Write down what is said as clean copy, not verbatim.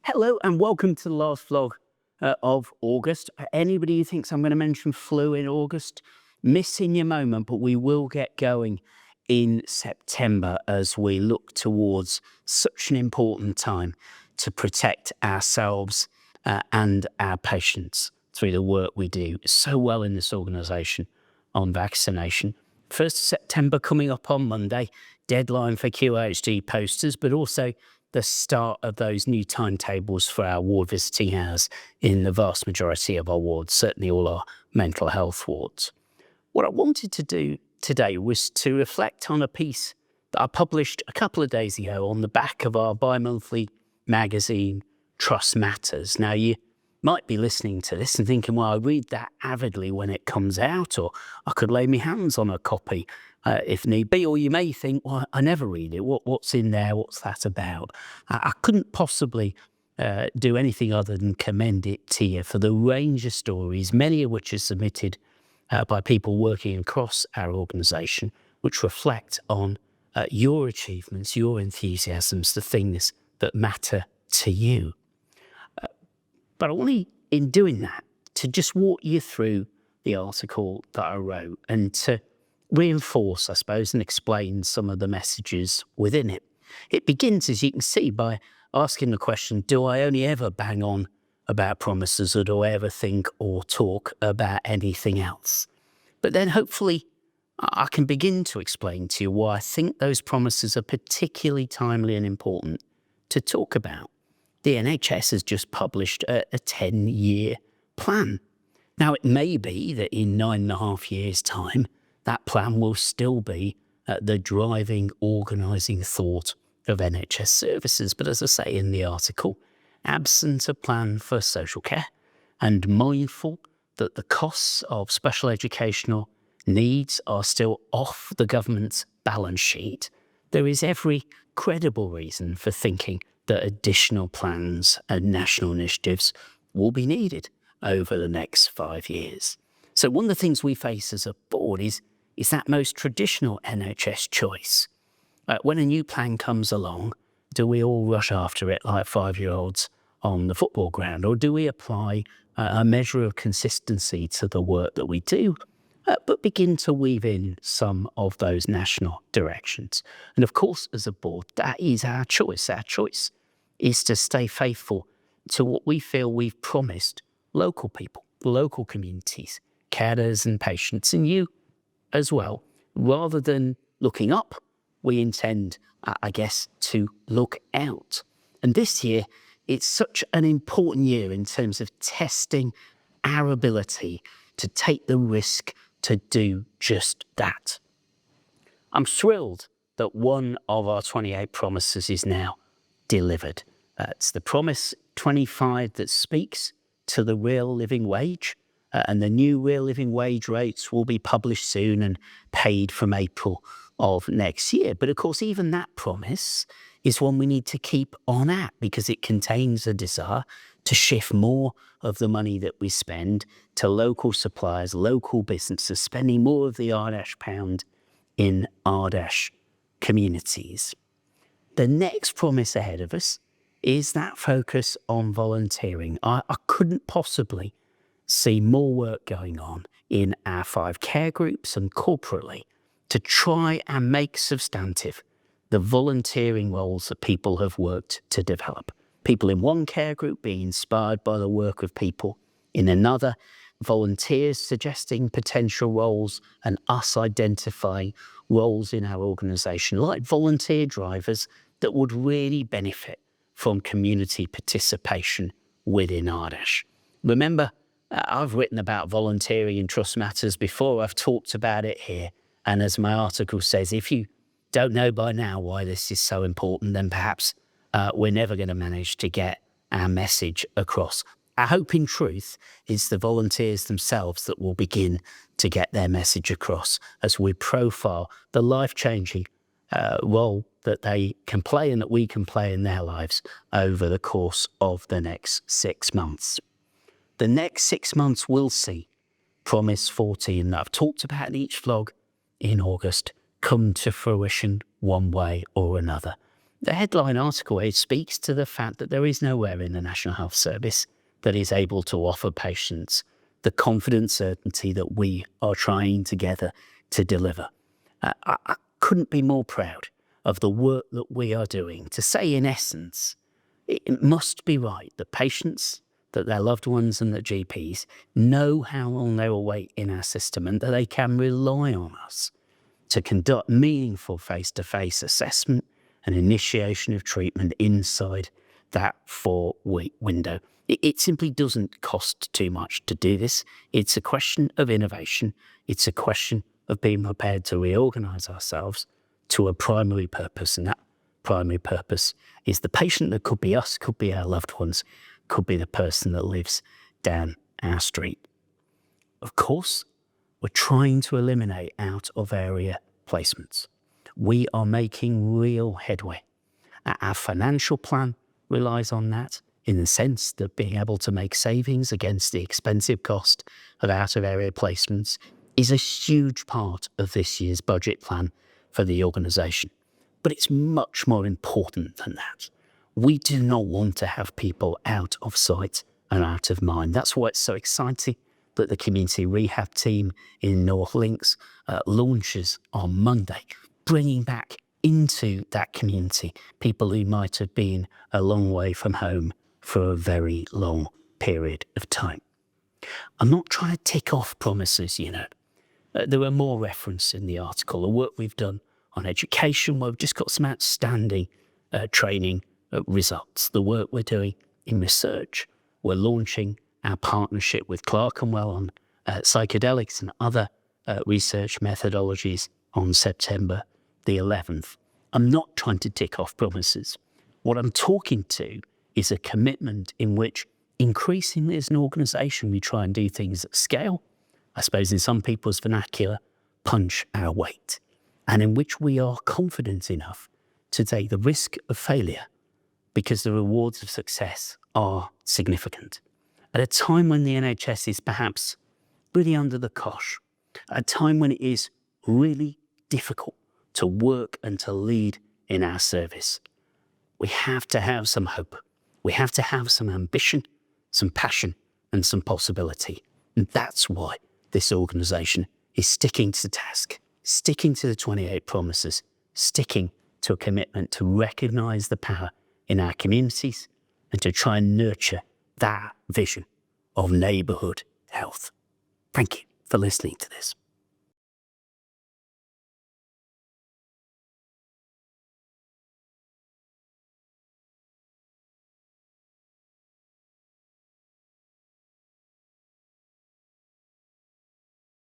Hello and welcome to the last vlog of August. Anybody who thinks I'm going to mention flu in August, missing your moment, but we will get going in September as we look towards such an important time to protect ourselves and our patients through the work we do so well in this organisation on vaccination. 1st of September coming up on Monday, deadline for QHD posters, but also the start of those new timetables for our ward visiting hours in the vast majority of our wards, certainly all our mental health wards. What I wanted to do today was to reflect on a piece that I published a couple of days ago on the back of our bi-monthly magazine, Trust Matters. Now, you might be listening to this and thinking, well, I read that avidly when it comes out, or I could lay my hands on a copy if need be. Or you may think, well, I never read it. What's in there? What's that about? I couldn't possibly do anything other than commend it to you for the range of stories, many of which are submitted by people working across our organisation, which reflect on your achievements, your enthusiasms, the things that matter to you. But I want, in doing that, to just walk you through the article that I wrote and to reinforce, I suppose, and explain some of the messages within it. It begins, as you can see, by asking the question, do I only ever bang on about promises, or do I ever think or talk about anything else? But then hopefully I can begin to explain to you why I think those promises are particularly timely and important to talk about. The NHS has just published a 10-year plan. Now, it may be that in 9.5 years' time, that plan will still be the driving, organising thought of NHS services. But as I say in the article, absent a plan for social care and mindful that the costs of special educational needs are still off the government's balance sheet, there is every credible reason for thinking that additional plans and national initiatives will be needed over the next 5 years. So one of the things we face as a board is that most traditional NHS choice. When a new plan comes along, do we all rush after it like 5-year-olds on the football ground, or do we apply a measure of consistency to the work that we do, but begin to weave in some of those national directions? And of course, as a board, that is our choice. Our choice is to stay faithful to what we feel we've promised local people, local communities, carers and patients, and you as well. Rather than looking up, we intend, I guess, to look out. And this year, it's such an important year in terms of testing our ability to take the risk to do just that. I'm thrilled that one of our 28 promises is now delivered. It's the Promise 25 that speaks to the real living wage, and the new real living wage rates will be published soon and paid from April of next year. But of course, even that promise is one we need to keep on at, because it contains a desire to shift more of the money that we spend to local suppliers, local businesses, spending more of the Ardèche pound in Ardèche communities. The next promise ahead of us is that focus on volunteering. I couldn't possibly see more work going on in our 5 care groups and corporately to try and make substantive the volunteering roles that people have worked to develop. People in one care group being inspired by the work of people in another, volunteers suggesting potential roles, and us identifying roles in our organisation, like volunteer drivers, that would really benefit from community participation within Ardèche. Remember, I've written about volunteering in Trust Matters before. I've talked about it here. And as my article says, if you don't know by now why this is so important, then perhaps we're never going to manage to get our message across. Our hope, in truth, is the volunteers themselves that will begin to get their message across as we profile the life-changing role that they can play and that we can play in their lives over the course of the next 6 months. The next 6 months will see Promise 14 that I've talked about in each vlog in August come to fruition one way or another. The headline article here speaks to the fact that there is nowhere in the National Health Service that is able to offer patients the confident certainty that we are trying together to deliver. I couldn't be more proud of the work that we are doing to say, in essence, it must be right that patients, that their loved ones and that GPs know how long they will wait in our system and that they can rely on us to conduct meaningful face-to-face assessment and initiation of treatment inside that 4-week window. It simply doesn't cost too much to do this. It's a question of innovation. It's a question of being prepared to reorganise ourselves to a primary purpose, and that primary purpose is the patient. That could be us, could be our loved ones, could be the person that lives down our street. Of course, we're trying to eliminate out-of-area placements. We are making real headway. Our financial plan relies on that, in the sense that being able to make savings against the expensive cost of out-of-area placements is a huge part of this year's budget plan for the organisation. But it's much more important than that. We do not want to have people out of sight and out of mind. That's why it's so exciting that the community rehab team in North Links launches on Monday, bringing back into that community people who might have been a long way from home for a very long period of time. I'm not trying to tick off promises, There are more reference in the article, the work we've done on education, where we've just got some outstanding training results, the work we're doing in research. We're launching our partnership with Clerkenwell on psychedelics and other research methodologies on September the 11th. I'm not trying to tick off promises. What I'm talking to is a commitment in which increasingly as an organisation we try and do things at scale, I suppose in some people's vernacular, punch our weight, and in which we are confident enough to take the risk of failure because the rewards of success are significant. At a time when the NHS is perhaps really under the cosh, at a time when it is really difficult to work and to lead in our service, we have to have some hope. We have to have some ambition, some passion, and some possibility. And that's why this organisation is sticking to the task, sticking to the 28 promises, sticking to a commitment to recognise the power in our communities and to try and nurture that vision of neighbourhood health. Thank you for listening to this.